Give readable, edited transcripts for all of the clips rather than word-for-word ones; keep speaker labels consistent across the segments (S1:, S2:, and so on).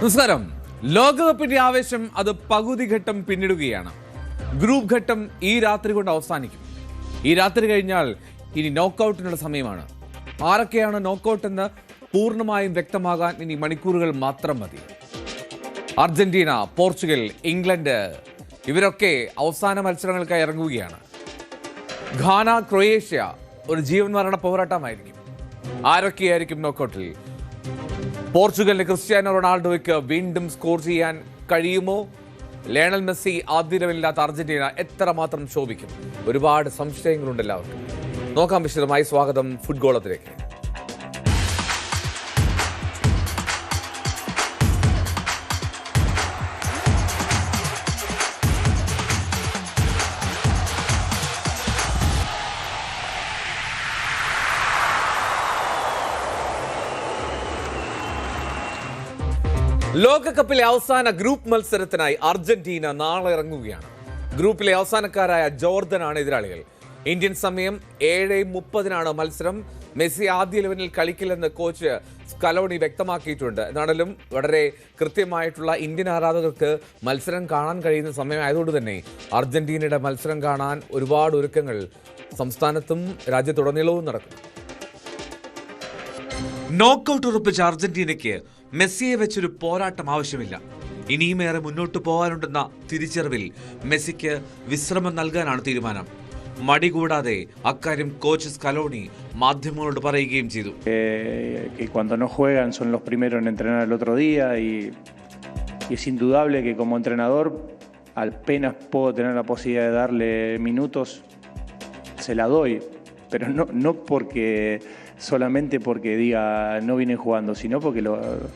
S1: നമസ്കാരം. ലോകകപ്പിന്റെ ആവേശം അത് പകുതി ഘട്ടം പിന്നിടുകയാണ്. ഗ്രൂപ്പ് ഘട്ടം ഈ രാത്രി കൊണ്ട് അവസാനിക്കും. ഈ രാത്രി കഴിഞ്ഞാൽ ഇനി നോക്കൌട്ടിനുള്ള സമയമാണ്. ആരൊക്കെയാണ് നോക്കൌട്ട് എന്ന് പൂർണ്ണമായും വ്യക്തമാകാൻ ഇനി മണിക്കൂറുകൾ മാത്രം മതി. അർജന്റീന, പോർച്ചുഗൽ, ഇംഗ്ലണ്ട് ഇവരൊക്കെ അവസാന മത്സരങ്ങൾക്കായി ഇറങ്ങുകയാണ്. ഘാന, ക്രൊയേഷ്യ ഒരു ജീവൻ മരണ പോരാട്ടമായിരിക്കും. ആരൊക്കെയായിരിക്കും നോക്കൌട്ടിൽ? പോർച്ചുഗലിന് ക്രിസ്ത്യാനോ റൊണാൾഡോയ്ക്ക് വീണ്ടും സ്കോർ ചെയ്യാൻ കഴിയുമോ? ലയണൽ മെസ്സി ആദ്യ ലെവലില്ലാത്ത അർജന്റീന എത്രമാത്രം ശോഭിക്കും? ഒരുപാട് സംശയങ്ങളുണ്ട് എല്ലാവർക്കും. നോക്കാം വിശദമായി. സ്വാഗതം ഫുട്ഗോളത്തിലേക്ക്. ലോകകപ്പിലെ അവസാന ഗ്രൂപ്പ് മത്സരത്തിനായി അർജന്റീന നാളെ ഇറങ്ങുകയാണ്. ഗ്രൂപ്പിലെ അവസാനക്കാരായ ജോർദനാണ് എതിരാളികൾ. ഇന്ത്യൻ സമയം 7:30 മത്സരം. മെസ്സി ആദ്യ ലെവലിൽ കളിക്കില്ലെന്ന് കോച്ച് സ്കലോണി വ്യക്തമാക്കിയിട്ടുണ്ട്. എന്നാണെങ്കിലും വളരെ കൃത്യമായിട്ടുള്ള ഇന്ത്യൻ ആരാധകർക്ക് മത്സരം കാണാൻ കഴിയുന്ന സമയമായതുകൊണ്ട് തന്നെ അർജന്റീനയുടെ മത്സരം കാണാൻ ഒരുപാട് ഒരുക്കങ്ങൾ സംസ്ഥാനത്തും രാജ്യത്തുടനീളവും നടക്കും. നോക്കൌട്ട് ഉറപ്പിച്ച അർജന്റീനയ്ക്ക് മെസ്സിയെ വെച്ചൊരു പോരാട്ടം ആവശ്യമില്ല. ഇനിയുമേറെ മുന്നോട്ട് പോകാനുണ്ടെന്ന തിരിച്ചറിവിൽ മെസ്സിക്ക് വിശ്രമം നൽകാനാണ് തീരുമാനം. മടി കൂടാതെ അക്കാര്യം കോച്ച് സ്കലോണി മാധ്യമങ്ങളോട് പറയുകയും ചെയ്തു.
S2: Cuando no juegan son los primeros en entrenar el otro día y es indudable que como entrenador apenas puedo tener la posibilidad de darle minutos se la doy, pero no porque solamente porque diga no vienen jugando, sino porque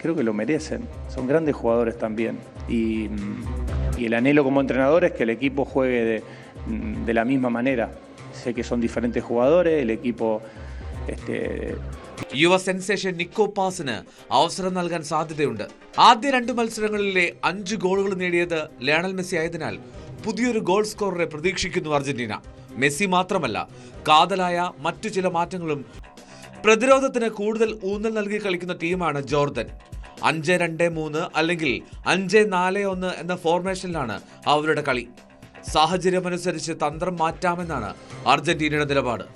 S2: creo que lo merecen. Son grandes jugadores también. Y el anhelo como entrenador es que el equipo juegue de la misma manera. Sé que son diferentes jugadores, el equipo...
S1: യുവ sensation നിക്കോ പാസിന് അവസരം നൽകാൻ സാധ്യതയുണ്ട്. ആദ്യ 2 മത്സരങ്ങളിലെ 5 ഗോളുകൾ നേടിയത് Lionel Messi ആയതിനാൽ പുതിയൊരു goal സ്കോററെ പ്രതീക്ഷിക്കുന്നു അർജന്റീന. മെസ്സി മാത്രമല്ല, കാതലായ മറ്റു ചില മാറ്റങ്ങളും. പ്രതിരോധത്തിന് കൂടുതൽ ഊന്നൽ നൽകി കളിക്കുന്ന ടീമാണ് ജോർദൻ. 5-2-3 അല്ലെങ്കിൽ 5-4-1 എന്ന ഫോർമേഷനിലാണ് അവരുടെ കളി. സാഹചര്യമനുസരിച്ച് തന്ത്രം മാറ്റാമെന്നാണ് അർജന്റീനയുടെ നിലപാട്.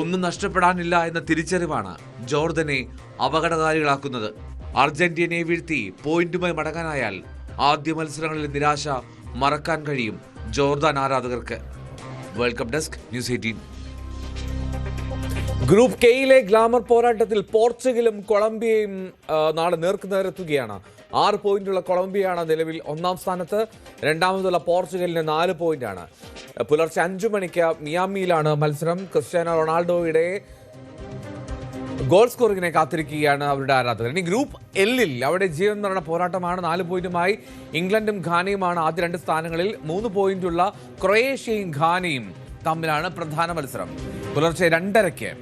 S1: ഒന്നും നഷ്ടപ്പെടാനില്ല എന്ന തിരിച്ചറിവാണ് ജോർദനെ അപകടകാരികളാക്കുന്നത്. അർജന്റീനയെ വീഴ്ത്തി പോയിന്റുമായി മടങ്ങാനായാൽ ആദ്യ മത്സരങ്ങളിലെ നിരാശ മറക്കാൻ കഴിയും ജോർദാൻ ആരാധകർക്ക്. World cup desk, news 18. Group കെയിലെ ഗ്ലാമർ പോരാട്ടത്തിൽ പോർച്ചുഗലും കൊളംബിയയും നാളെ നേർക്കുനേരെത്തുകയാണ്. 6 പോയിന്റുള്ള കൊളംബിയയാണ് നിലവിൽ 1ാം സ്ഥാനത്ത്. രണ്ടാമതുള്ള പോർച്ചുഗലിന് 4 പോയിന്റാണ്. പുലർച്ചെ 5 മണിക്ക് മിയാമിയിലാണ് മത്സരം. ക്രിസ്ത്യാനോ റൊണാൾഡോയുടെ ഗോൾ സ്കോറിങ്ങിനെ കാത്തിരിക്കുകയാണ് അവരുടെ ആരാധകർ. ഇനി ഗ്രൂപ്പ് എല്ലിൽ അവിടെ ജീവൻ മരണ പോരാട്ടമാണ്. 4 പോയിന്റുമായി ഇംഗ്ലണ്ടും ഘാനയുമാണ് ആദ്യ 2 സ്ഥാനങ്ങളിൽ. 3 പോയിന്റുള്ള ക്രൊയേഷ്യയും ഘാനയും തമ്മിലാണ് പ്രധാന മത്സരം. പുലർച്ചെ 2:30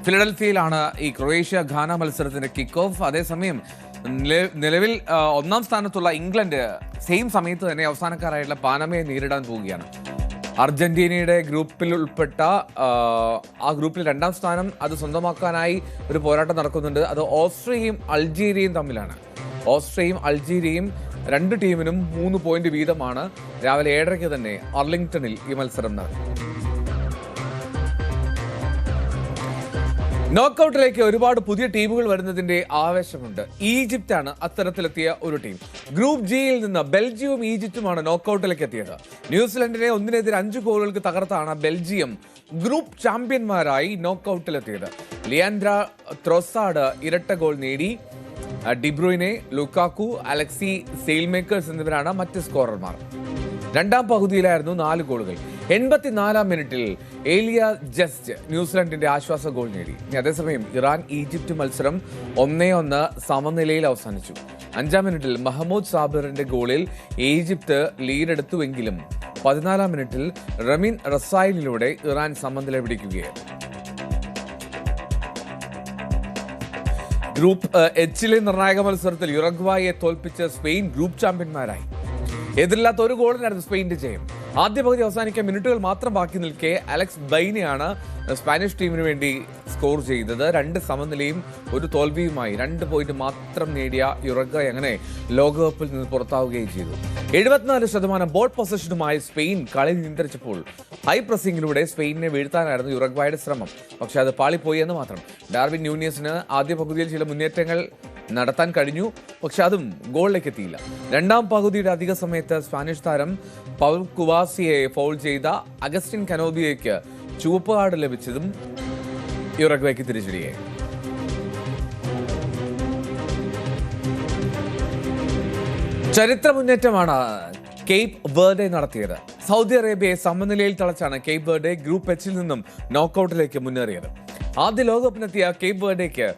S1: ഫിലഡൽഫിയയിലാണ് ഈ ക്രൊയേഷ്യ ഘാന മത്സരത്തിന്റെ കിക്ക് ഓഫ്. അതേസമയം നിലവിൽ 1ാം സ്ഥാനത്തുള്ള ഇംഗ്ലണ്ട് സെയിം സമയത്ത് തന്നെ അവസാനക്കാരായിട്ടുള്ള പാനമയെ നേരിടാൻ പോവുകയാണ്. അർജന്റീനയുടെ ഗ്രൂപ്പിൽ ഉൾപ്പെട്ട ആ ഗ്രൂപ്പിൽ 2ാം സ്ഥാനം അത് സ്വന്തമാക്കാനായി ഒരു പോരാട്ടം നടക്കുന്നുണ്ട്. അത് ഓസ്ട്രിയയും അൾജീരിയയും തമ്മിലാണ്. ഓസ്ട്രിയയും അൾജീരിയയും 2 ടീമിനും 3 പോയിന്റ് വീതമാണ്. രാവിലെ 7:30 തന്നെ അർലിംഗ്ടണിൽ ഈ മത്സരം നടക്കും. നോക്കൌട്ടിലേക്ക് ഒരുപാട് പുതിയ ടീമുകൾ വരുന്നതിന്റെ ആവേശമുണ്ട്. ഈജിപ്താണ് അത്തരത്തിലെത്തിയ ഒരു ടീം. ഗ്രൂപ്പ് ജിയിൽ നിന്ന് ബെൽജിയവും ഈജിപ്തുമാണ് നോക്കൌട്ടിലേക്ക് എത്തിയത്. ന്യൂസിലൻഡിനെ 1-5 ഗോളുകൾക്ക് തകർത്താണ് ബെൽജിയം ഗ്രൂപ്പ് ചാമ്പ്യന്മാരായി നോക്കൌട്ടിലെത്തിയത്. ലിയാൻഡ്ര ത്രോസാർഡ് ഇരട്ട ഗോൾ നേടി. ഡിബ്രൂയിനെ, ലുക്കാക്കു, അലക്സി സെയിൽമേക്കേഴ്സ് എന്നിവരാണ് മറ്റ് സ്കോറർമാർ. 2ാം പകുതിയിലായിരുന്നു 4 ഗോളുകൾ. 84-ാം മിനിറ്റിൽ ഏലിയ ജസ്റ്റ് ന്യൂസിലൻഡിന്റെ ആശ്വാസ ഗോൾ നേടി. അതേസമയം ഇറാൻ ഈജിപ്ത് മത്സരം 1-1 സമനിലയിൽ അവസാനിച്ചു. 5-ാം മിനിറ്റിൽ മഹമ്മൂദ് സാബിറിന്റെ ഗോളിൽ ഈജിപ്ത് ലീഡെടുത്തുവെങ്കിലും 14-ാം മിനിറ്റിൽ റമീൻ റസായിലിലൂടെ ഇറാൻ സമനില പിടിക്കുകയായിരുന്നു. ഗ്രൂപ്പ് എച്ചിലെ നിർണായക മത്സരത്തിൽ യുറഗ്വായെ തോൽപ്പിച്ച് സ്പെയിൻ ഗ്രൂപ്പ് ചാമ്പ്യന്മാരായി. എതിരില്ലാത്ത 1 ഗോളിനായിരുന്നു സ്പെയിന്റെ ജയം. ആദ്യ പകുതി അവസാനിക്കാൻ മിനിറ്റുകൾ മാത്രം ബാക്കി നിൽക്കെ അലക്സ് ബൈനെയാണ് സ്പാനിഷ് ടീമിന് വേണ്ടി സ്കോർ ചെയ്തത്. 2 സമനിലയും 1 തോൽവിയുമായി 2 പോയിന്റ് മാത്രം നേടിയ യുറുഗ്വായ് അങ്ങനെ ലോകകപ്പിൽ നിന്ന് പുറത്താവുകയും ചെയ്തു. 74% ബോൾ പൊസഷനുമായി സ്പെയിൻ കളി നിയന്ത്രിച്ചപ്പോൾ ഹൈ പ്രസിംഗിലൂടെ സ്പെയിനിനെ വീഴ്ത്താനായിരുന്നു യുറുഗ്വായുടെ ശ്രമം. പക്ഷെ അത് പാളിപ്പോയി എന്ന് മാത്രം. ഡാർവിൻ ന്യൂനിയസിന് ആദ്യ പകുതിയിൽ ചില മുന്നേറ്റങ്ങൾ നടത്താൻ കഴിഞ്ഞു, പക്ഷെ അതും ഗോളിലേക്ക് എത്തിയില്ല. രണ്ടാം പകുതിയുടെ അധിക സമയത്ത് സ്പാനിഷ് താരം പൗൽ കുവാസിയെ ഫൗൾ ചെയ്ത അഗസ്റ്റിൻ കനോബിയയ്ക്ക് ചുവപ്പ് കാർഡ് ലഭിച്ചതും യുറുഗ്വായ്ക്ക് തിരിച്ചടിയായി. ചരിത്ര മുന്നേറ്റമാണ് കേപ്പ് വെർഡെ നടത്തിയത്. സൗദി അറേബ്യയെ സമനിലയിൽ തളച്ചാണ് കേപ്പ് വെർഡെ ഗ്രൂപ്പ് എച്ചിൽ നിന്നും നോക്കൌട്ടിലേക്ക് മുന്നേറിയത്. ആദ്യ ലോകകപ്പിനെത്തിയ കേപ്പ് വെർഡെക്ക്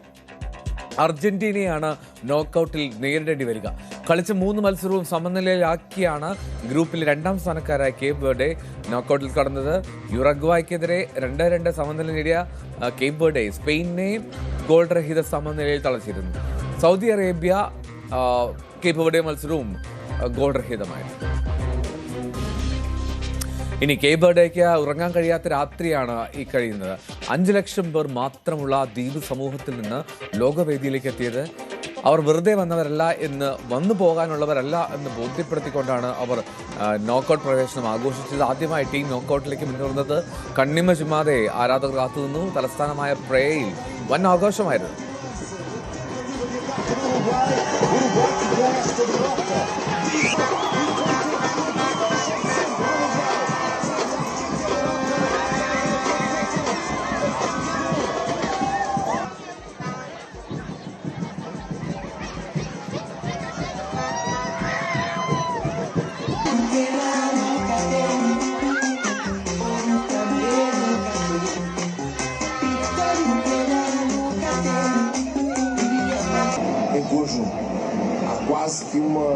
S1: അർജന്റീനയാണ് നോക്കൌട്ടിൽ നേരിടേണ്ടി വരിക. കളിച്ച 3 മത്സരവും സമനിലയിലാക്കിയാണ് ഗ്രൂപ്പിൽ 2ാം സ്ഥാനക്കാരായ കേപ്പ് വെർഡെ നോക്കൌട്ടിൽ കടന്നത്. യുറുഗ്വായ്ക്കെതിരെ 2-2 സമനില നേടിയ കേപ്പ് വെർഡെ സ്പെയിനെ ഗോൾ രഹിത സമനിലയിൽ തളച്ചിരുന്നു. സൗദി അറേബ്യ കേപ്പ് വെർഡെ മത്സരവും ഗോൾ രഹിതമായിരുന്നു. ഇനി കേപ്പ് വെർഡെക്ക് ഉറങ്ങാൻ കഴിയാത്ത രാത്രിയാണ് ഈ കഴിയുന്നത്. 5 ലക്ഷം പേർ മാത്രമുള്ള ദ്വീപ് സമൂഹത്തിൽ നിന്ന് ലോകവേദിയിലേക്ക് എത്തിയത്. അവർ വെറുതെ വന്നവരല്ല എന്ന്, വന്നു പോകാനുള്ളവരല്ല എന്ന് ബോധ്യപ്പെടുത്തിക്കൊണ്ടാണ് അവർ നോക്കൌട്ട് പ്രവേശനം ആഘോഷിച്ചത്. ആദ്യമായി ടീം നോക്കൌട്ടിലേക്ക് മുന്നേറുന്നത് കണ്ണിമ ചുമ്മാതെ ആരാധകർ കാത്തുനിന്നു. തലസ്ഥാനമായ പ്രേയിൽ വൻ ആഘോഷമായിരുന്നു.
S3: Em conjunto. Há quase que uma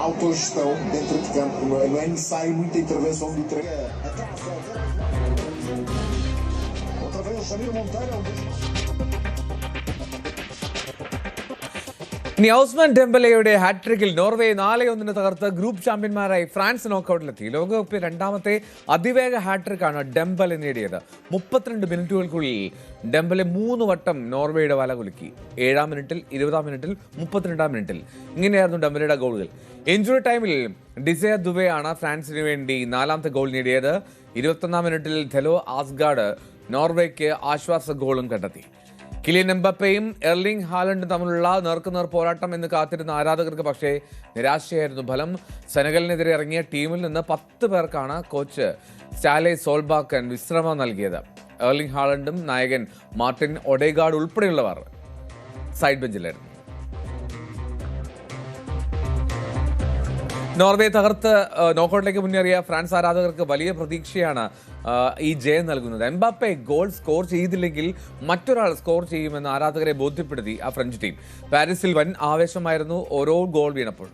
S3: autogestão dentro de campo. Não é necessário muita intervenção do treinador. Outra vez o Samir Monteiro.
S1: ഇനി ഔസ്മാൻ ഡെംബലയുടെ ഹാട്രിക്കിൽ നോർവേ 4-1 തകർത്ത് ഗ്രൂപ്പ് ചാമ്പ്യന്മാരായി ഫ്രാൻസ് നോക്കൌട്ടിലെത്തി. ലോകകപ്പിൽ 2ാമത്തെ അതിവേഗ ഹാട്രിക്കാണ് ഡെംബലെ നേടിയത്. 32 മിനിറ്റുകൾക്കുള്ളിൽ ഡെംബലെ 3 വട്ടം നോർവേയുടെ വല കുലുക്കി. 7-ാം മിനിറ്റിൽ, 20-ാം മിനിറ്റിൽ, 32-ാം മിനിറ്റിൽ. ഇങ്ങനെയായിരുന്നു ഡെംബലയുടെ ഗോളുകൾ. ഇഞ്ചുറി ടൈമിൽ ഡിസയ ദുബെയാണ് ഫ്രാൻസിന് വേണ്ടി 4ാമത്തെ ഗോൾ നേടിയത്. 21-ാം മിനിറ്റിൽ ധെലോ ആസ്ഗാർഡ് നോർവേക്ക് ആശ്വാസ ഗോളും കണ്ടെത്തി. കിലിയൻ എംബാപ്പയും എർലിംഗ് ഹാലണ്ടും തമ്മിലുള്ള നേർക്കുനേർ പോരാട്ടം എന്ന് കാത്തിരുന്ന ആരാധകർക്ക് പക്ഷേ നിരാശയായിരുന്നു ഫലം. സെനഗലിനെതിരെ ഇറങ്ങിയ ടീമിൽ നിന്ന് 10 പേർക്കാണ് കോച്ച് സ്റ്റാലെ സോൾബാക്കൻ വിശ്രമം നൽകിയത്. എർലിംഗ് ഹാലണ്ടും നായകൻ മാർട്ടിൻ ഒഡേഗാർഡ് ഉൾപ്പെടെയുള്ളവർ സൈഡ് ബെഞ്ചിലായിരുന്നു. നോർവേ തകർത്ത് നോക്കൌട്ടിലേക്ക് മുന്നേറിയ ഫ്രാൻസ് ആരാധകർക്ക് വലിയ പ്രതീക്ഷയാണ് ഈ ജയം നൽകുന്നത്. എംബാപ്പെ ഗോൾ സ്കോർ ചെയ്തില്ലെങ്കിൽ മറ്റൊരാൾ സ്കോർ ചെയ്യുമെന്ന് ആരാധകരെ ബോധ്യപ്പെടുത്തി ആ ഫ്രഞ്ച് ടീം. പാരീസിൽ വൻ ആവേശമായിരുന്നു ഓരോ ഗോൾ വീണപ്പോൾ.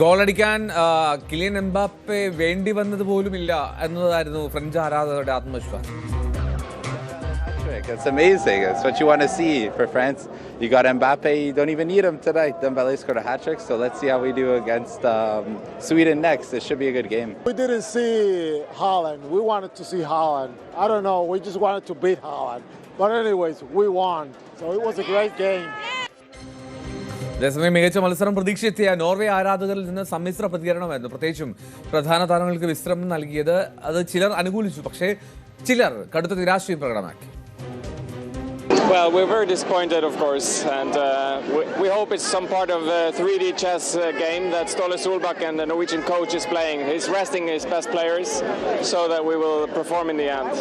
S1: ഗോളടിക്കാൻ കിലിയൻ എംബാപ്പെ വേണ്ടി വന്നത് പോലുമില്ല എന്നതായിരുന്നു ഫ്രഞ്ച് ആരാധകരുടെ ആത്മവിശ്വാസം.
S4: It's amazing. It's what you want to see for France. You got Mbappe. You don't even need him tonight. Dembele scored a hat-trick. So let's see how we do against Sweden next. It should be a good game.
S5: We didn't see Haaland. We wanted to see Haaland. I don't know. We just wanted to beat Haaland. But anyways, we won. So it was a great game.
S1: അതേസമയം മികച്ച മത്സരം പ്രതീക്ഷിച്ചെത്തിയ Norway ആരാധകരിൽ നിന്ന് സമ്മിശ്ര പ്രതികരണമായിരുന്നു. പ്രത്യേകിച്ചും പ്രധാന താരങ്ങൾക്ക് വിശ്രമം നൽകിയത് അത് ചിലർ അനുകൂലിച്ചു, പക്ഷേ ചിലർ കടുത്ത നിരാശയും പ്രകടമാക്കി.
S6: Well, we're very disappointed, of course, and we hope it's some part of a 3D chess game that Ståle Solbakken, the Norwegian coach, is playing. He's resting his best players so that we will perform in the end.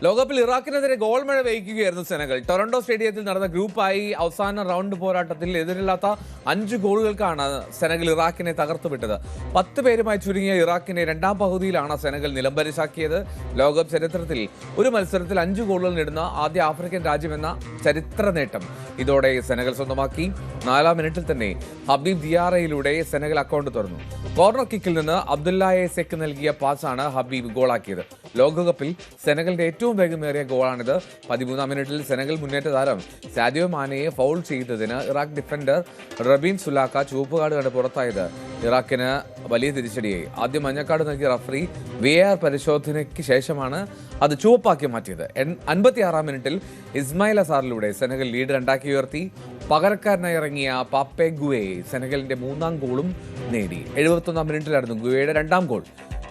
S1: ലോകകപ്പിൽ ഇറാഖിനെതിരെ goal മഴ പെയ്യുകയായിരുന്നു Senegal. Toronto സ്റ്റേഡിയത്തിൽ നടന്ന ഗ്രൂപ്പായി അവസാന round പോരാട്ടത്തിൽ എതിരില്ലാത്ത 5 ഗോളുകൾക്കാണ് Senegal ഇറാഖിനെ തകർത്തുവിട്ടത്. 10 പേരുമായി ചുരുങ്ങിയ ഇറാഖിനെ രണ്ടാം പകുതിയിലാണ് സെനഗൽ നിലംപരിശാക്കിയത്. ലോകകപ്പ് ചരിത്രത്തിൽ ഒരു മത്സരത്തിൽ 5 ഗോളുകൾ നേടുന്ന ആദ്യ ആഫ്രിക്കൻ രാജ്യമെന്ന ചരിത്ര നേട്ടം ഇതോടെ സെനഗൽ സ്വന്തമാക്കി. 4-ാം മിനിറ്റിൽ തന്നെ ഹബീബ് ദിയാറയിലൂടെ സെനഗൽ അക്കൗണ്ട് തുറന്നു. കോർണർ കിക്കിൽ നിന്ന് അബ്ദുല്ലായെ സെക്ക് നൽകിയ പാസാണ് ഹബീബ് ഗോളാക്കിയത്. ലോകകപ്പിൽ സെനഗലിന്റെ ഏറ്റവും വേഗമേറിയ ഗോളാണിത്. 13-ാം മിനിറ്റിൽ സെനഗൽ മുന്നേറ്റ താരം സാദിയോ മാനയെ ഫൗൾ ചെയ്തതിന് ഇറാഖ് ഡിഫൻഡർ റബീൻ സുലാക്ക ചുവപ്പ് കാർഡ് കണ്ട് പുറത്തായത് ഇറാഖിന് വലിയ തിരിച്ചടിയായി. ആദ്യം മഞ്ഞക്കാർഡ് നൽകിയ റഫറി VAR പരിശോധനയ്ക്ക് ശേഷമാണ് അത് ചുവപ്പാക്കി മാറ്റിയത്. 56-ാം മിനിറ്റിൽ ഇസ്മായിൽ അസാറിലൂടെ സെനഗൽ ലീഡ് 2 ഉയർത്തി. പകരക്കാരനായി ഇറങ്ങിയ പാപ്പെ ഗുവെ സെനഗലിന്റെ 3-ാം ഗോളും നേടി. 71-ാം മിനിറ്റിലായിരുന്നു ഗുവയുടെ 2-ാം ഗോൾ.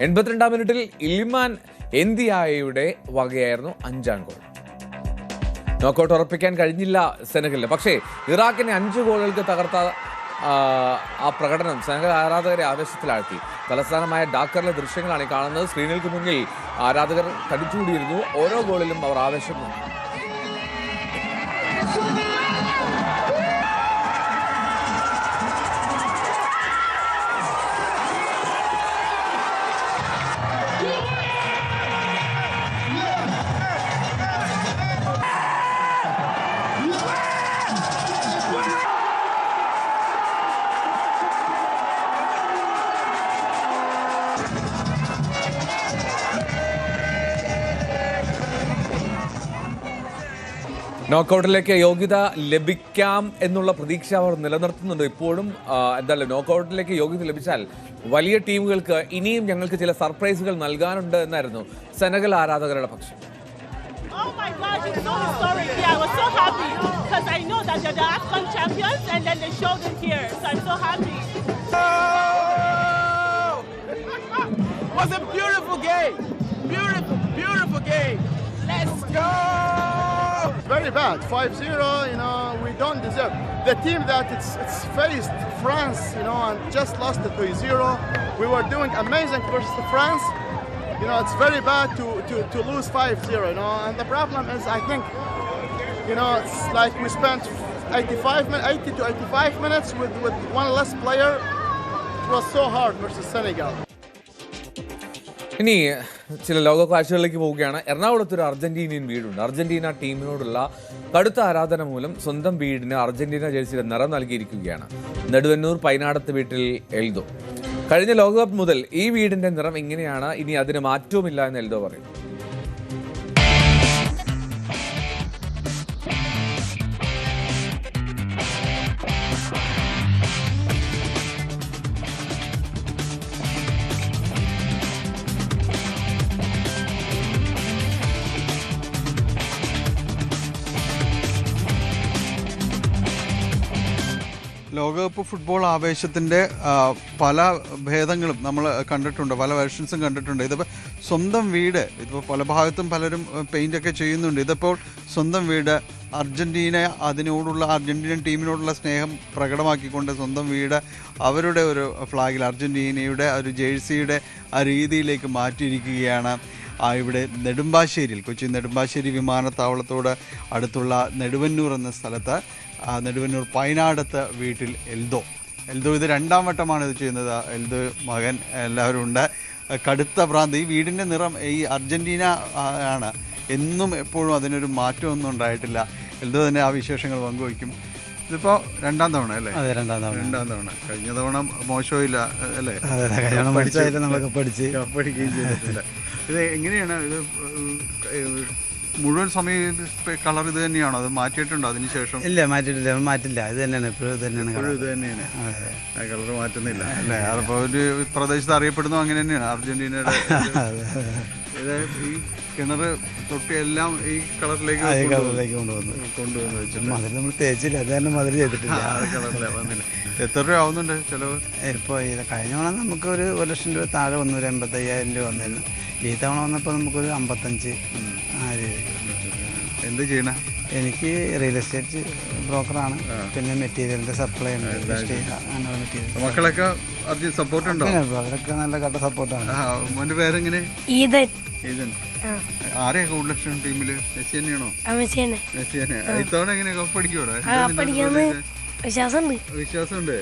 S1: 82-ാം മിനിറ്റിൽ ഇലിമാൻ എന്തിയായയുടെ വകയായിരുന്നു 5-ാം ഗോൾ. നോക്കൌട്ട് ഉറപ്പിക്കാൻ കഴിഞ്ഞില്ല സെനഗലിന്. പക്ഷേ ഇറാഖിനെ 5 ഗോളുകൾക്ക് തകർത്ത ആ പ്രകടനം സെനഗൽ ആരാധകരെ ആവേശത്തിലാഴ്ത്തി. തലസ്ഥാനമായ ഡാക്കറിലെ ദൃശ്യങ്ങളാണ് ഈ കാണുന്നത്. സ്ക്രീനുകൾക്ക് മുന്നിൽ ആരാധകർ തടിച്ചുകൂടിയിരുന്നു. ഓരോ ഗോളിലും അവർ ആവേശം. നോക്കൌട്ടിലേക്ക് യോഗ്യത ലഭിക്കാം എന്നുള്ള പ്രതീക്ഷ അവർ നിലനിർത്തുന്നുണ്ട്. ഇപ്പോഴും എന്തായാലും നോക്കൌട്ടിലേക്ക് യോഗ്യത ലഭിച്ചാൽ വലിയ ടീമുകൾക്ക് ഇനിയും ഞങ്ങൾക്ക് ചില സർപ്രൈസുകൾ നൽകാനുണ്ട് എന്നായിരുന്നു സെനഗൽ ആരാധകരുടെ പക്ഷം.
S7: Oh my gosh, it's so historic. Yeah, I was so happy because I know that they're the AFCON champions and then they showed it here. So I'm so happy.
S8: Oh! It was a beautiful game. Beautiful, beautiful game. Let's go!
S5: Very bad, 5-0, you know, we don't deserve. The team that it's faced France, you know, and just lost it 3-0. We were doing amazing versus France. You know, it's very bad to lose 5-0, you know, and the problem is, I think, you know, it's like we spent 80 to 85 minutes with one less player. It was so hard versus Senegal.
S1: ഇനി ചില ലോക കാഴ്ചകളിലേക്ക് പോവുകയാണ്. എറണാകുളത്തൊരു Argentinian വീടുണ്ട്. Argentina ടീമിനോടുള്ള കടുത്ത ആരാധന മൂലം സ്വന്തം വീടിന് അർജന്റീന ജേഴ്സിയുടെ നിറം നൽകിയിരിക്കുകയാണ്. നെടുവന്നൂർ പൈനാടത്ത് വീട്ടിൽ എൽദോ. കഴിഞ്ഞ ലോകകപ്പ് മുതൽ ഈ വീടിന്റെ നിറം ഇങ്ങനെയാണ്, ഇനി അതിന് മാറ്റവുമില്ല എന്ന് എൽദോ പറയും.
S9: ലോകകപ്പ് ഫുട്ബോൾ ആവേശത്തിൻ്റെ പല ഭേദങ്ങളും നമ്മൾ കണ്ടിട്ടുണ്ട്, പല വെർഷൻസും കണ്ടിട്ടുണ്ട്. ഇതിപ്പോൾ സ്വന്തം വീട്, ഇതിപ്പോൾ പല ഭാഗത്തും പലരും പെയിൻ്റൊക്കെ ചെയ്യുന്നുണ്ട്. ഇതിപ്പോൾ സ്വന്തം വീട്, അർജന്റീനൻ ടീമിനോടുള്ള സ്നേഹം പ്രകടമാക്കിക്കൊണ്ട് സ്വന്തം വീട് അവരുടെ ഒരു ഫ്ലാഗിൽ അർജന്റീനയുടെ ഒരു ജേഴ്സിയുടെ ആ രീതിയിലേക്ക് മാറ്റിയിരിക്കുകയാണ്. ഇവിടെ നെടുമ്പാശ്ശേരിയിൽ, കൊച്ചി നെടുമ്പാശ്ശേരി വിമാനത്താവളത്തോട് അടുത്തുള്ള നെടുവന്നൂർ എന്ന സ്ഥലത്ത്, നെടുവന്നൂർ പൈനാടത്ത് വീട്ടിൽ എൽദോ ഇത് 2ാം വട്ടമാണ് ഇത് ചെയ്യുന്നത്. എൽദോ മകൻ എല്ലാവരും ഉണ്ട്. കടുത്ത ഭ്രാന്ത്. ഈ വീടിൻ്റെ നിറം ഈ അർജന്റീന ആണ്. എന്നും എപ്പോഴും അതിനൊരു മാറ്റമൊന്നും ഉണ്ടായിട്ടില്ല. എൽദോ തന്നെ ആ വിശേഷങ്ങൾ പങ്കുവയ്ക്കും. ഇതിപ്പോൾ 2ാം തവണ അല്ലേ? അതെ, 2ാം തവണ. കഴിഞ്ഞ തവണ മോശമില്ല അല്ലേ? പഠിക്കുകയും ചെയ്തിട്ടില്ല. ഇത് എങ്ങനെയാണ് ഇത് മുഴുവൻ സമയം കളർ ഇത് തന്നെയാണോ, അത് മാറ്റിയിട്ടുണ്ടോ അതിനുശേഷം?
S10: ഇല്ല, മാറ്റില്ല. ഇത് തന്നെയാണ് ഇപ്പോഴും. ഇത്
S9: തന്നെയാണ് കളർ മാറ്റുന്നില്ല അല്ലേ? അതിപ്പോൾ ഒരു പ്രദേശത്ത് അറിയപ്പെടുന്നു അങ്ങനെ തന്നെയാണ് അർജന്റീനയുടെ. ഇത് ഈ കിണർ തൊട്ടി എല്ലാം ഈ കളറിലേക്ക് കൊണ്ടുവന്ന് വെച്ചിട്ട്
S10: നമ്മൾ തേച്ചില്ല, അത് തന്നെ മധുര ചെയ്തിട്ടില്ല.
S9: കളറിലാണ് വന്നില്ല. എത്ര രൂപ ആവുന്നുണ്ട് ചിലവ്?
S10: ഇപ്പോൾ ഇത് കഴിഞ്ഞ തവണ നമുക്കൊരു 1 ലക്ഷം രൂപ താഴെ വന്നു, 85,000 രൂപ വന്നിരുന്നു. ഈ തവണ വന്നപ്പോൾ നമുക്കൊരു 55.
S9: എന്ത് ചെയ്യണ?
S10: എനിക്ക് റിയൽ എസ്റ്റേറ്റ് ബ്രോക്കറാണ്, പിന്നെ മെറ്റീരിയലിന്റെ സപ്ലൈ ഉണ്ട്.
S9: മക്കളൊക്കെ അധികം സപ്പോർട്ട് ഉണ്ടോ?
S10: അവരൊക്കെ നല്ല കട്ട സപ്പോർട്ടാണ്.
S9: മോന്റെ പേരെങ്ങനെ? ഈദൻ. ആരെയാ കൂടുതൽ ഇഷ്ടം ടീമില്? മെസ്സി തന്നെയാണോ? മെസ്സി തന്നെ. ഇത്തവണ എങ്ങനെ കപ്പടിക്കോടാ? വിശ്വാസമുണ്ട്.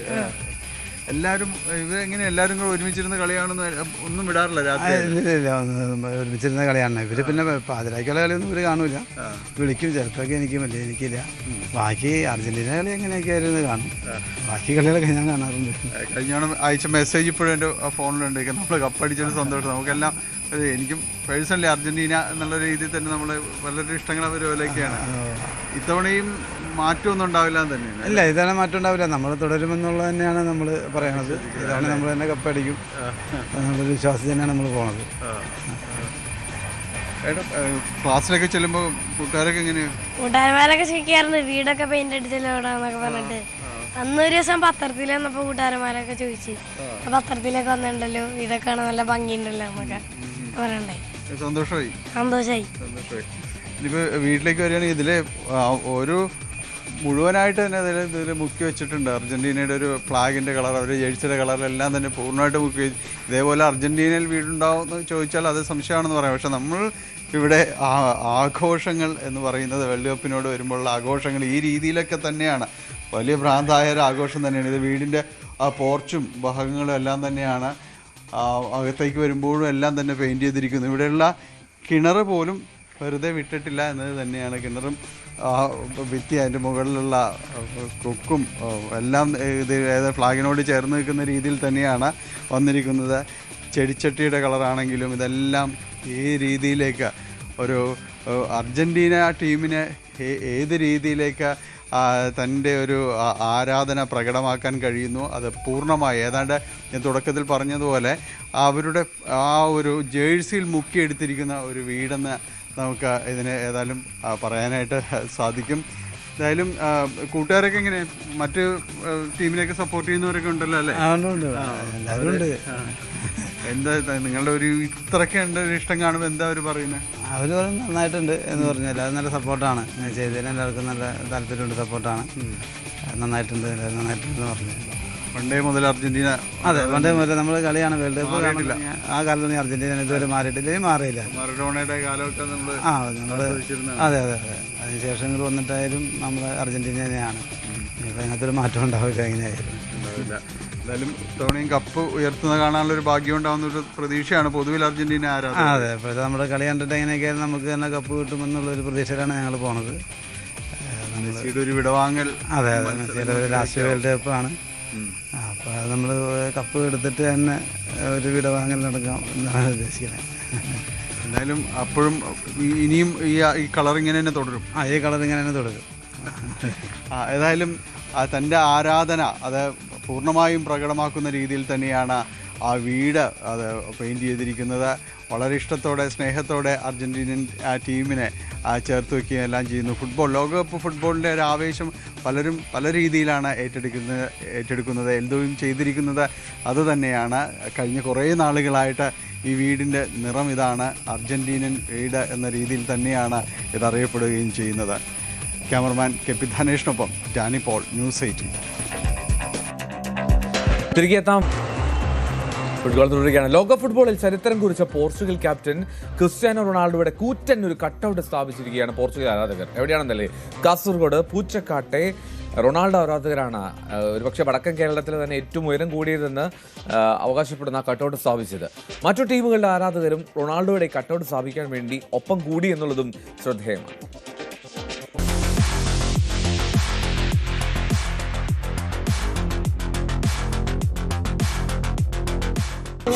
S9: എല്ലാരും ഇവരെങ്ങനെ എല്ലാരും കൂടെ ഒരുമിച്ചിരുന്ന കളിയാണെന്ന് ഒന്നും വിടാറില്ല രാത്രി?
S10: ഒരുമിച്ചിരുന്ന കളിയാണ് ഇവര്. പിന്നെ പാതിരാക്കുള്ള കളിയൊന്നും ഇവര് കാണൂല, വിളിക്കും ചിലപ്പോഴൊക്കെ. എനിക്ക് വലിയ എനിക്കില്ല. ബാക്കി അർജന്റീന കളി എങ്ങനെയൊക്കെ ആയിരുന്നു കാണും. ബാക്കി കളികളൊക്കെ ഞാൻ കാണാറുണ്ട്.
S9: കഴിഞ്ഞ അയച്ച മെസ്സേജ് ഇപ്പോഴും എൻ്റെ ഫോണിലുണ്ട്. നമ്മൾ കപ്പടിച്ചൊരു സന്തോഷം നമുക്കെല്ലാം. എനിക്കും പേഴ്സണലി അർജന്റീന എന്നുള്ള രീതിയിൽ തന്നെ നമ്മൾ വളരെ ഇഷ്ടങ്ങൾ അവരൊക്കെയാണ്. ഇത്തവണയും മാറ്റമൊന്നും ഉണ്ടാവില്ല എന്ന് തന്നെയാണ്.
S10: ഇല്ല, ഇതാണ് മാറ്റം ഉണ്ടാവില്ല. നമ്മൾ തുടരുമെന്നുള്ളത് തന്നെയാണ് നമ്മൾ പറയണത്. ഇതാണ് നമ്മൾ തന്നെ കപ്പടിക്കും എന്നുള്ളൊരു വിശ്വാസം തന്നെയാണ് നമ്മൾ പോണത്.
S9: ക്ലാസ്സിലൊക്കെ ചെല്ലുമ്പോൾ കൂട്ടുകാരൊക്കെ എങ്ങനെയാണ്?
S11: കൂട്ടുകാരന്മാരൊക്കെ ചോദിക്കാറുണ്ട് വീടൊക്കെ പെയിന്റ് അടിച്ചല്ലോ എന്നൊക്കെ പറഞ്ഞിട്ട്. അന്നൊരു ദിവസം പത്രത്തിൽ വന്നപ്പോൾ കൂട്ടുകാരന്മാരൊക്കെ ചോദിച്ചു, പത്രത്തിലൊക്കെ വന്നിട്ടുണ്ടല്ലോ, വീടൊക്കെ കാണാൻ നല്ല ഭംഗിയുണ്ടല്ലോ എന്നൊക്കെ പറയണ്ടായി.
S9: സന്തോഷമായി. ഇനിയിപ്പോൾ വീട്ടിലേക്ക് വരികയാണെങ്കിൽ ഇതിൽ ഒരു മുഴുവനായിട്ട് തന്നെ ഇതിൽ മുക്കി വെച്ചിട്ടുണ്ട്. അർജന്റീനയുടെ ഒരു ഫ്ലാഗിൻ്റെ കളർ, അവരുടെ ജേഴ്സിയുടെ കളറെല്ലാം തന്നെ പൂർണ്ണമായിട്ട് മുക്കി വെച്ച്. ഇതേപോലെ അർജന്റീനയിൽ വീടുണ്ടാവുമെന്ന് ചോദിച്ചാൽ അത് സംശയമാണെന്ന് പറയാം. പക്ഷെ നമ്മൾ ഇവിടെ ആഘോഷങ്ങൾ എന്ന് പറയുന്നത് വേൾഡ് കപ്പിനോട് വരുമ്പോഴുള്ള ആഘോഷങ്ങൾ ഈ രീതിയിലൊക്കെ തന്നെയാണ്. വലിയ ഭ്രാന്തായ ഒരു ആഘോഷം തന്നെയാണ് ഇത്. വീടിൻ്റെ ആ പോർച്ചും ഭാഗങ്ങളും എല്ലാം തന്നെയാണ് അകത്തേക്ക് വരുമ്പോഴും എല്ലാം തന്നെ പെയിൻറ് ചെയ്തിരിക്കുന്നു. ഇവിടെയുള്ള കിണർ പോലും വെറുതെ വിട്ടിട്ടില്ല എന്നത് തന്നെയാണ്. കിണറും ഭിത്തി, അതിൻ്റെ മുകളിലുള്ള കൊക്കും എല്ലാം ഇത് ഫ്ലാഗിനോട് ചേർന്ന് നിൽക്കുന്ന രീതിയിൽ തന്നെയാണ് വന്നിരിക്കുന്നത്. ചെടിച്ചട്ടിയുടെ കളറാണെങ്കിലും ഇതെല്ലാം ഈ രീതിയിലേക്ക് ഒരു അർജന്റീന ടീമിനെ ഏത് രീതിയിലേക്ക് തൻ്റെ ഒരു ആരാധന പ്രകടമാക്കാൻ കഴിയുന്നു അത് പൂർണ്ണമായി. ഏതാണ്ട് ഞാൻ തുടക്കത്തിൽ പറഞ്ഞതുപോലെ അവരുടെ ആ ഒരു ജേഴ്സിയിൽ മുക്കിയെടുത്തിരിക്കുന്ന ഒരു വീടെന്ന് നമുക്ക് ഇതിനെ ഏതായാലും പറയാനായിട്ട് സാധിക്കും. എന്തായാലും കൂട്ടുകാരൊക്കെ എങ്ങനെ മറ്റ് ടീമിനെയൊക്കെ സപ്പോർട്ട് ചെയ്യുന്നവരൊക്കെ ഉണ്ടല്ലോ അല്ലേ? എന്താ നിങ്ങളുടെ ഒരു ഇത്രയൊക്കെ ഉണ്ട് ഒരു ഇഷ്ടം കാണുമ്പോൾ എന്താ അവർ പറയുന്നത്?
S10: അവർ നന്നായിട്ടുണ്ട് എന്ന് പറഞ്ഞാൽ അത് നല്ല സപ്പോർട്ടാണ് ചെയ്തതിന്. എല്ലാവർക്കും നല്ല താല്പര്യമുണ്ട്, സപ്പോർട്ടാണ്. നന്നായിട്ടുണ്ട്, നന്നായിട്ടുണ്ടെന്ന് പറഞ്ഞു.
S9: പണ്ടേ മുതൽ അർജന്റീന?
S10: അതെ, പണ്ടേ മുതൽ നമ്മൾ കളിയാണ്. വേൾഡ് കപ്പ് കാണില്ല. ആ കാലത്ത് അർജന്റീന ഇതുവരെ മാറിയിട്ടില്ല, മാറിയില്ല.
S9: മറഡോണയുടെ കാലമൊക്കെ നമ്മൾ
S10: അതെ അതെ അതെ. അതിനുശേഷം ഇങ്ങോട്ട് വന്നിട്ടായാലും നമ്മൾ അർജന്റീന തന്നെയാണ്. ഇപ്പം അതിനകത്തൊരു മാറ്റം ഉണ്ടാവില്ല, എങ്ങനെയായാലും.
S9: എന്തായാലും ഇത്തവണയും കപ്പ് ഉയർത്തുന്ന കാണാനുള്ള ഒരു ഭാഗ്യം ഉണ്ടാവുന്ന ഒരു പ്രതീക്ഷയാണ് പൊതുവിൽ അർജന്റീന ആരാധന.
S10: അതെ, ഇപ്പോഴത്തെ നമ്മുടെ കളി കണ്ടിട്ട് എങ്ങനെയൊക്കെയായാലും നമുക്ക് തന്നെ കപ്പ് കിട്ടുമെന്നുള്ളൊരു പ്രതീക്ഷയിലാണ് ഞങ്ങൾ പോണത്.
S9: മെസ്സിയുടെ ഒരു വിടവാങ്ങൽ.
S10: അതെ അതെ, മെസ്സിയുടെ ഒരു ലാസ്റ്റ് വേൾഡ് കപ്പാണ്. അപ്പോൾ അത് നമ്മൾ കപ്പ് എടുത്തിട്ട് തന്നെ ഒരു വിടവാങ്ങൽ നടക്കാം എന്നാണ് ഉദ്ദേശിക്കുന്നത്.
S9: എന്തായാലും അപ്പോഴും ഇനിയും ഈ കളർ ഇങ്ങനെ തന്നെ തുടരും.
S10: ഈ കളർ ഇങ്ങനെ തന്നെ തുടരും.
S9: ഏതായാലും തൻ്റെ ആരാധന അത് പൂർണ്ണമായും പ്രകടമാക്കുന്ന രീതിയിൽ തന്നെയാണ് ആ വീട് അത് പെയിൻറ് ചെയ്തിരിക്കുന്നത്. വളരെ ഇഷ്ടത്തോടെ സ്നേഹത്തോടെ അർജന്റീനൻ ടീമിനെ ചേർത്ത് വയ്ക്കുകയും എല്ലാം ചെയ്യുന്നു. ലോകകപ്പ് ഫുട്ബോളിൻ്റെ ഒരു ആവേശം പലരും പല രീതിയിലാണ് ഏറ്റെടുക്കുന്നത്. എന്തോയും ചെയ്തിരിക്കുന്നത് അതുതന്നെയാണ്. കഴിഞ്ഞ കുറേ നാളുകളായിട്ട് ഈ വീടിൻ്റെ നിറം ഇതാണ്. അർജന്റീനൻ വീട് എന്ന രീതിയിൽ തന്നെയാണ് ഇതറിയപ്പെടുകയും ചെയ്യുന്നത്. ക്യാമറമാൻ കെ പി ധനേഷിനൊപ്പം ഡാനി പോൾ, ന്യൂസ് 18.
S1: തിരികെ എത്താം. ഫുട്ബോൾ തുടരുകയാണ്. ലോക ഫുട്ബോളിൽ ചരിത്രം കുറിച്ച പോർച്ചുഗൽ ക്യാപ്റ്റൻ ക്രിസ്ത്യാനോ റൊണാൾഡോയുടെ കൂറ്റൻ ഒരു കട്ടൗട്ട് സ്ഥാപിച്ചിരിക്കുകയാണ് പോർച്ചുഗൽ ആരാധകർ. എവിടെയാണെന്നല്ലേ? കാസർഗോഡ് പൂച്ചക്കാട്ടെ റൊണാൾഡോ ആരാധകരാണ് ഒരുപക്ഷെ വടക്കൻ കേരളത്തിൽ തന്നെ ഏറ്റവും ഉയരം കൂടിയതെന്ന് അവകാശപ്പെടുന്ന കട്ടൗട്ട് സ്ഥാപിച്ചത്. മറ്റു ടീമുകളുടെ ആരാധകരും റൊണാൾഡോയുടെ കട്ടൗട്ട് സ്ഥാപിക്കാൻ വേണ്ടി ഒപ്പം കൂടി എന്നുള്ളതും ശ്രദ്ധേയമാണ്.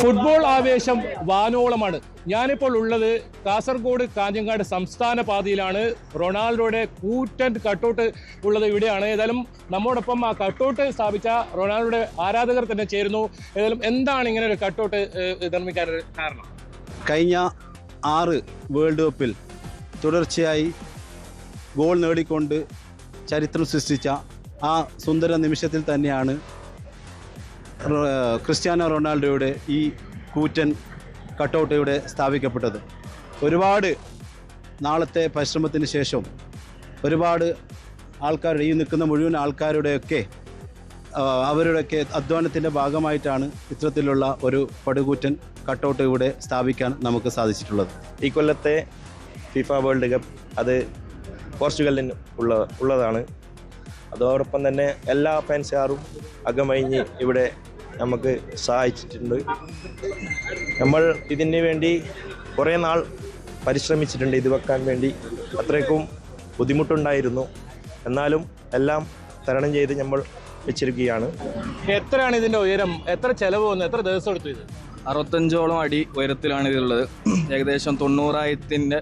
S12: ഫുട്ബോൾ ആവേശം വാനോളമാണ്. ഞാനിപ്പോൾ ഉള്ളത് കാസർഗോഡ് കാഞ്ഞങ്ങാട് സംസ്ഥാന പാതയിലാണ്. റൊണാൾഡോയുടെ കൂറ്റൻ കട്ടൗട്ട് ഉള്ളത് ഇവിടെയാണ്. ഏതായാലും നമ്മോടൊപ്പം ആ കട്ടൗട്ട് സ്ഥാപിച്ച റൊണാൾഡോയുടെ ആരാധകർ തന്നെ ചേരുന്നു. ഏതായാലും എന്താണ് ഇങ്ങനെ ഒരു കട്ടൗട്ട് നിർമ്മിക്കാൻ കാരണം?
S13: കഴിഞ്ഞ 6 വേൾഡ് കപ്പിൽ തുടർച്ചയായി ഗോൾ നേടിക്കൊണ്ട് ചരിത്രം സൃഷ്ടിച്ച ആ സുന്ദര നിമിഷത്തിൽ തന്നെയാണ് ക്രിസ്ത്യാനോ റൊണാൾഡോയുടെ ഈ കൂറ്റൻ കട്ടൗട്ട് ഇവിടെ സ്ഥാപിക്കപ്പെട്ടത്. ഒരുപാട് നാളത്തെ പരിശ്രമത്തിന് ശേഷം ഒരുപാട് ആൾക്കാരുടെ ഈ നിൽക്കുന്ന മുഴുവൻ ആൾക്കാരുടെയൊക്കെ അവരുടെയൊക്കെ അധ്വാനത്തിൻ്റെ ഭാഗമായിട്ടാണ് ഇത്തരത്തിലുള്ള ഒരു പടുകൂറ്റൻ കട്ടൗട്ട് ഇവിടെ സ്ഥാപിക്കാൻ നമുക്ക് സാധിച്ചിട്ടുള്ളത്.
S14: ഈ കൊല്ലത്തെ ഫിഫ വേൾഡ് കപ്പ് അത് പോർച്ചുഗലിന് ഉള്ളതാണ്. അതോടൊപ്പം തന്നെ എല്ലാ ഫാൻസുകാരും അകമഴിഞ്ഞ് ഇവിടെ നമുക്ക് സഹായിച്ചിട്ടുണ്ട്. നമ്മൾ ഇതിന് വേണ്ടി കുറേ നാൾ പരിശ്രമിച്ചിട്ടുണ്ട് ഇത് വെക്കാൻ വേണ്ടി. അത്രയ്ക്കും ബുദ്ധിമുട്ടുണ്ടായിരുന്നു, എന്നാലും എല്ലാം തരണം ചെയ്ത് നമ്മൾ വെച്ചിരിക്കുകയാണ്.
S12: എത്രയാണ് ഇതിന്റെ ഉയരം? എത്ര ചെലവ് വന്നു? എത്ര ദിവസം എടുത്തു? ഇത്
S15: 65ഓളം അടി ഉയരത്തിലാണ് ഇതുള്ളത്. ഏകദേശം 90,000-ൻ്റെ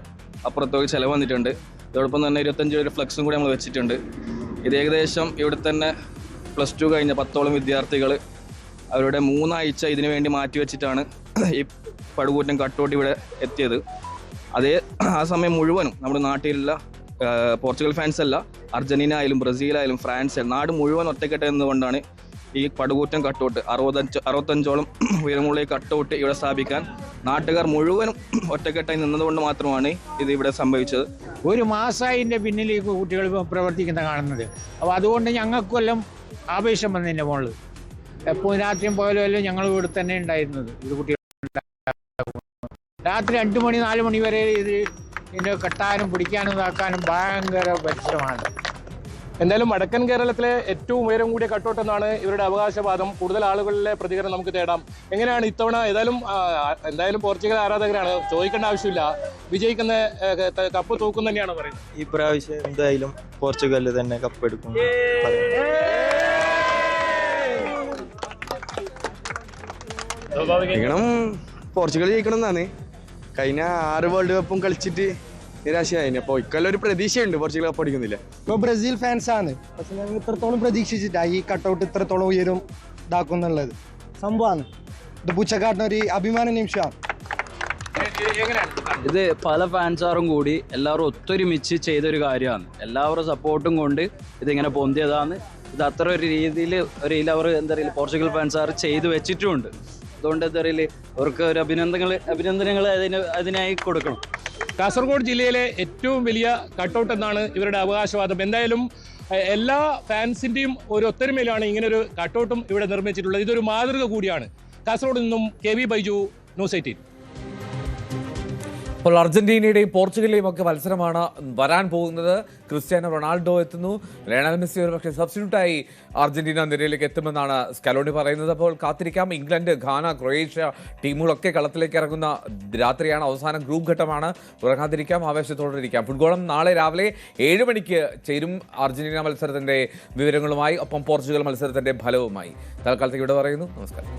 S15: അപ്പുറത്തേക്ക് ചിലവ് വന്നിട്ടുണ്ട്. ഇതോടൊപ്പം തന്നെ 25 ഫ്ലക്സും കൂടി നമ്മൾ വെച്ചിട്ടുണ്ട്. ഇത് ഏകദേശം ഇവിടെ തന്നെ +2 കഴിഞ്ഞ 10ഓളം വിദ്യാർത്ഥികൾ അവരുടെ 3 ആഴ്ച ഇതിനു വേണ്ടി മാറ്റിവെച്ചിട്ടാണ് ഈ പടുകൂറ്റൻ കട്ടൗട്ട് ഇവിടെ എത്തിയത്. ആ സമയം മുഴുവനും നമ്മുടെ നാട്ടിലുള്ള പോർച്ചുഗൽ ഫാൻസ് അല്ല, അർജന്റീന ആയാലും ബ്രസീലായാലും ഫ്രാൻസ് നാട് മുഴുവൻ ഒറ്റക്കെട്ട് എന്നുകൊണ്ടാണ് ഈ പടുകൂറ്റൻ കട്ടൗട്ട് 65ഓളം ഉയരമുള്ള കട്ടൗട്ട് ഇവിടെ സ്ഥാപിക്കാൻ നാട്ടുകാർ മുഴുവനും ഒറ്റക്കെട്ടായി നിന്നതുകൊണ്ട് മാത്രമാണ് ഇത് ഇവിടെ സംഭവിച്ചത്.
S16: ഒരു മാസമായി ഇതിൻ്റെ പിന്നിൽ ഈ കുട്ടികൾ പ്രവർത്തിക്കുന്ന കാണുന്നത്. അപ്പോൾ അതുകൊണ്ട് ഞങ്ങൾക്കെല്ലാം ആവേശം വന്നതിൻ്റെ മുകളിൽ എപ്പോൾ രാത്രിയും പോയാലും എല്ലാം ഞങ്ങൾ ഇവിടെ തന്നെ ഉണ്ടായിരുന്നത്. ഇത് കുട്ടികൾ രാത്രി 2 മണി 4 മണി വരെ ഇതിൻ്റെ കെട്ടാനും പിടിക്കാനും ഇതാക്കാനും ഭയങ്കര പരിശ്രമമാണ്.
S12: എന്തായാലും വടക്കൻ കേരളത്തിലെ ഏറ്റവും ഉയരം കൂടിയ കട്ടൗട്ട് എന്നാണ് ഇവരുടെ അവകാശവാദം. കൂടുതൽ ആളുകളിലെ പ്രതികരണം നമുക്ക് തേടാം. എങ്ങനെയാണ് ഇത്തവണ? എന്തായാലും പോർച്ചുഗൽ ആരാധകരാണ്, ചോദിക്കേണ്ട ആവശ്യമില്ല. വിജയിക്കുന്ന കപ്പ് തൂക്കും തന്നെയാണ് പറയുന്നത്.
S14: ഈ പ്രാവശ്യം എന്തായാലും പോർച്ചുഗൽ തന്നെ കപ്പ് എടുക്കും.
S15: പോർച്ചുഗൽ ജയിക്കണം എന്നാണ്. കഴിഞ്ഞ 6 വേൾഡ് കപ്പും കളിച്ചിട്ട് നിരാശയായി. അപ്പോൾ ഇക്കൊല്ലം ഒരു പ്രതീക്ഷയുണ്ട് പോർച്ചുഗൽ കപ്പ് അടിക്കുന്നില്ല.
S17: ഇപ്പോൾ ബ്രസീൽ ഫാൻസാണ്, പക്ഷെ ഞങ്ങൾ ഇത്രത്തോളം പ്രതീക്ഷിച്ചിട്ടാണ് ഈ കട്ടൗട്ട് ഇത്രത്തോളം ഉയരും ഇതാക്കും എന്നുള്ളത് സംഭവമാണ്. ഇത് പൂച്ചക്കാട്ടിന് ഒരു അഭിമാന നിമിഷമാണ്.
S15: ഇത് പല ഫാൻസാറും കൂടി എല്ലാവരും ഒത്തൊരുമിച്ച് ചെയ്തൊരു കാര്യമാണ്. എല്ലാവരും സപ്പോർട്ടും കൊണ്ട് ഇതിങ്ങനെ പൊന്തിയതാണ്. ഇത് അത്ര ഒരു രീതിയിൽ അവർ എന്താ പറയുക പോർച്ചുഗൽ ഫാൻസാർ ചെയ്തു വെച്ചിട്ടുമുണ്ട്. അതുകൊണ്ട് എന്താ പറയുക അവർക്ക് ഒരു അഭിനന്ദനങ്ങൾ അതിനായി കൊടുക്കണം.
S12: കാസർഗോഡ് ജില്ലയിലെ ഏറ്റവും വലിയ കട്ടൗട്ട് എന്നാണ് ഇവരുടെ അവകാശവാദം. എന്തായാലും എല്ലാ ഫാൻസിൻ്റെയും ഒരു ഒത്തൊരുമയിലാണ് ഇങ്ങനൊരു കട്ടൗട്ടും ഇവിടെ നിർമ്മിച്ചിട്ടുള്ളത്. ഇതൊരു മാതൃക കൂടിയാണ്. കാസർഗോഡ് നിന്നും KV ബൈജു, ന്യൂസ് 18.
S1: അപ്പോൾ അർജന്റീനയുടെയും പോർച്ചുഗലിലെയും ഒക്കെ മത്സരമാണ് വരാൻ പോകുന്നത്. ക്രിസ്ത്യാനോ റൊണാൾഡോ എത്തുന്നു. ലയണൽ മെസ്സി ഒരു പക്ഷേ സബ്സ്റ്റിറ്റ്യൂട്ടായി അർജന്റീന നിരയിലേക്ക് എത്തുമെന്നാണ് സ്കലോണി പറയുന്നത്. അപ്പോൾ കാത്തിരിക്കാം. ഇംഗ്ലണ്ട്, ഘാന, ക്രൊയേഷ്യ ടീമുകളൊക്കെ കളത്തിലേക്ക് ഇറങ്ങുന്ന രാത്രിയാണ്. അവസാന ഗ്രൂപ്പ് ഘട്ടമാണ്. ഉറങ്ങാതിരിക്കാം, ആവേശത്തോടെ ഇരിക്കാം. ഫുട്ബോളും നാളെ രാവിലെ 7 മണിക്ക് ചേരും. അർജന്റീന മത്സരത്തിന്റെ വിവരങ്ങളുമായി, ഒപ്പം പോർച്ചുഗൽ മത്സരത്തിന്റെ ഫലവുമായി. തൽക്കാലത്തേക്ക് ഇവിടെ പറയുന്നു. നമസ്കാരം.